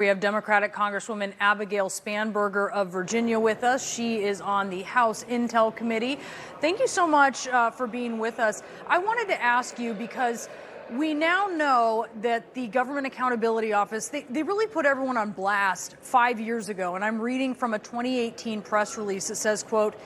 We have Democratic Congresswoman Abigail Spanberger of Virginia with us. She is on the House Intel Committee. Thank you so much for being with us. I wanted to ask you, because we now know that the Government Accountability Office, they really put everyone on blast 5 years ago. And I'm reading from a 2018 press release that says, quote,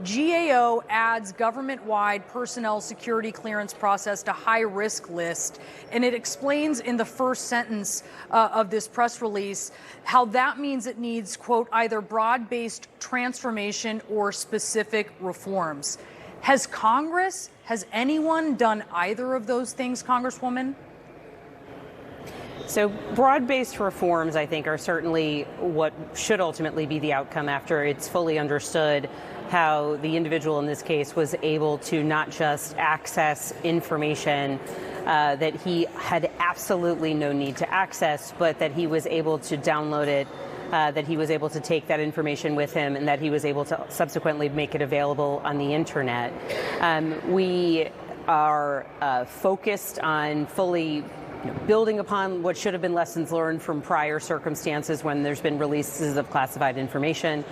GAO adds government-wide personnel security clearance process to high-risk list. And it explains in the first sentence of this press release how that means it needs, quote, either broad-based transformation or specific reforms. Has anyone done either of those things, Congresswoman? So broad-based reforms, I think, are certainly what should ultimately be the outcome after it's fully understood how the individual in this case was able to not just access information that he had absolutely no need to access, but that he was able to download it, that he was able to take that information with him, and that he was able to subsequently make it available on the internet. We are focused on fully building upon what should have been lessons learned from prior circumstances when there's been releases of classified information.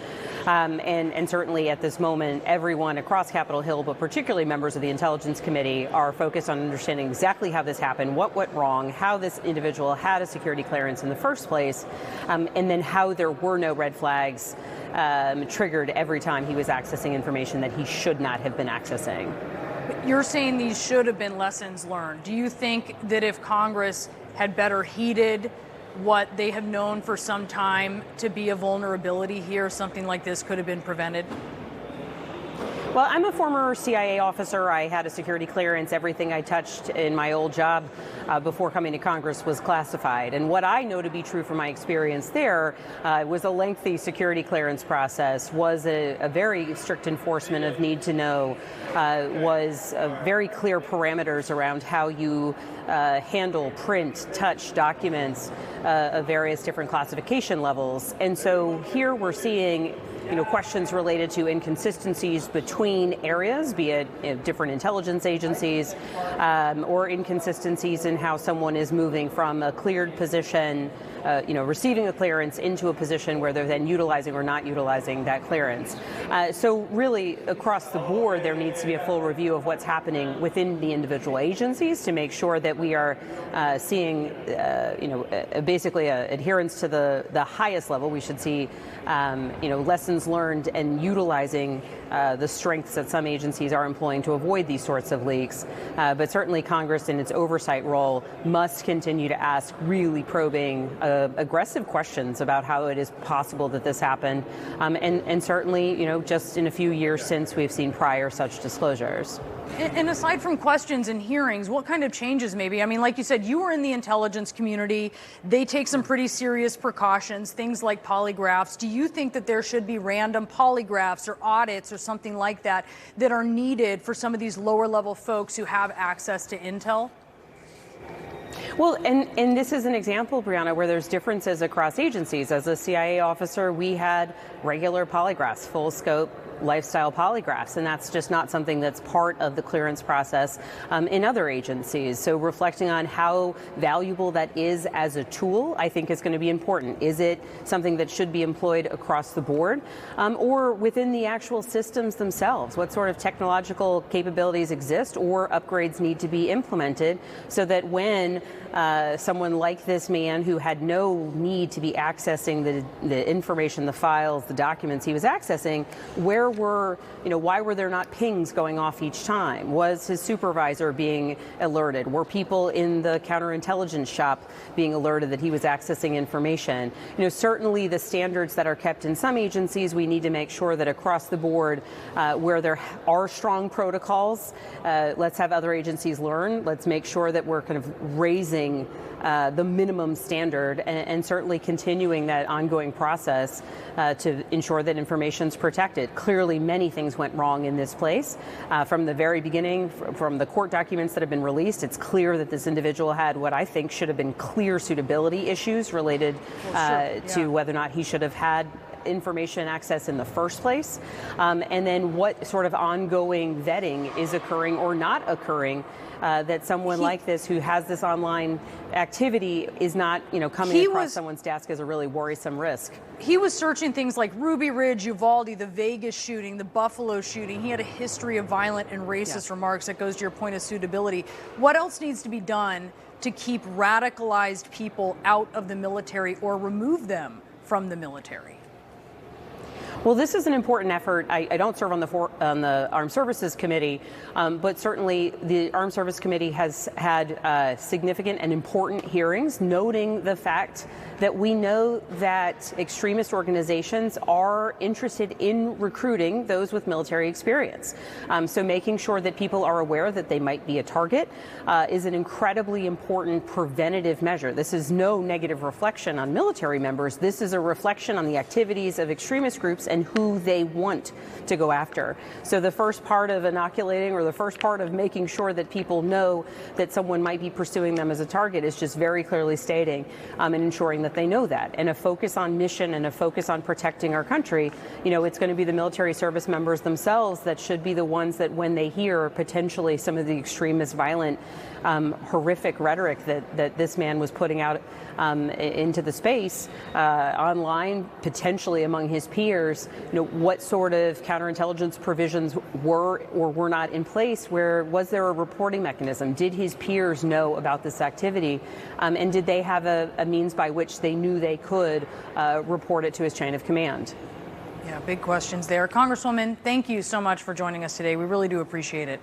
And certainly at this moment, everyone across Capitol Hill, but particularly members of the Intelligence Committee, are focused on understanding exactly how this happened, what went wrong, how this individual had a security clearance in the first place, and then how there were no red flags triggered every time he was accessing information that he should not have been accessing. You're saying these should have been lessons learned. Do you think that if Congress had better heeded what they have known for some time to be a vulnerability here, something like this could have been prevented? Well, I'm a former CIA officer. I had a security clearance. Everything I touched in my old job before coming to Congress was classified. And what I know to be true from my experience there was a lengthy security clearance process, was a very strict enforcement of need to know, was very clear parameters around how you handle, print, touch documents of various different classification levels. And so here we're seeing questions related to inconsistencies between areas, be it different intelligence agencies, or inconsistencies in how someone is moving from a cleared position, receiving a clearance into a position where they're then utilizing or not utilizing that clearance. So really, across the board, there needs to be a full review of what's happening within the individual agencies to make sure that we are seeing, basically adherence to the highest level. We should see, lessons learned and utilizing the strengths that some agencies are employing to avoid these sorts of leaks. But certainly Congress, in its oversight role, must continue to ask really probing, aggressive questions about how it is possible that this happened. And certainly, just in a few years since, we've seen prior such disclosures. And aside from questions and hearings, what kind of changes maybe? I mean, like you said, you were in the intelligence community. They take some pretty serious precautions, things like polygraphs. Do you think that there should be random polygraphs or audits or something like that that are needed for some of these lower level folks who have access to intel? Well, and this is an example, Brianna, where there's differences across agencies. As a CIA officer, we had regular polygraphs, full scope lifestyle polygraphs, and that's just not something that's part of the clearance process in other agencies. So reflecting on how valuable that is as a tool, I think is going to be important. Is it something that should be employed across the board, or within the actual systems themselves? What sort of technological capabilities exist or upgrades need to be implemented so that when someone like this man, who had no need to be accessing the information, the files, the documents he was accessing, why were there not pings going off each time? Was his supervisor being alerted? Were people in the counterintelligence shop being alerted that he was accessing information? Certainly the standards that are kept in some agencies, we need to make sure that across the board, where there are strong protocols, let's have other agencies learn. Let's make sure that we're kind of raising the minimum standard and certainly continuing that ongoing process to ensure that information is protected. Clearly, many things went wrong in this place. From the very beginning, from the court documents that have been released, it's clear that this individual had what I think should have been clear suitability issues related to whether or not he should have had information access in the first place, and then what sort of ongoing vetting is occurring or not occurring, that someone like this who has this online activity is not, coming across someone's desk as a really worrisome risk. He was searching things like Ruby Ridge, Uvalde, the Vegas shooting, the Buffalo shooting. He had a history of violent and racist remarks. That goes to your point of suitability. What else needs to be done to keep radicalized people out of the military or remove them from the military? Well, this is an important effort. I don't serve on the Armed Services Committee, but certainly the Armed Services Committee has had significant and important hearings noting the fact that we know that extremist organizations are interested in recruiting those with military experience. So making sure that people are aware that they might be a target is an incredibly important preventative measure. This is no negative reflection on military members. This is a reflection on the activities of extremist groups and who they want to go after. So the first part of inoculating, or the first part of making sure that people know that someone might be pursuing them as a target, is just very clearly stating and ensuring that they know that. And a focus on mission and a focus on protecting our country, it's going to be the military service members themselves that should be the ones that, when they hear potentially some of the extremist, violent, horrific rhetoric that this man was putting out into the space online, potentially among his peers, what sort of counterintelligence provisions were or were not in place? Was there a reporting mechanism? Did his peers know about this activity? And did they have a means by which they knew they could report it to his chain of command? Yeah, big questions there. Congresswoman, thank you so much for joining us today. We really do appreciate it.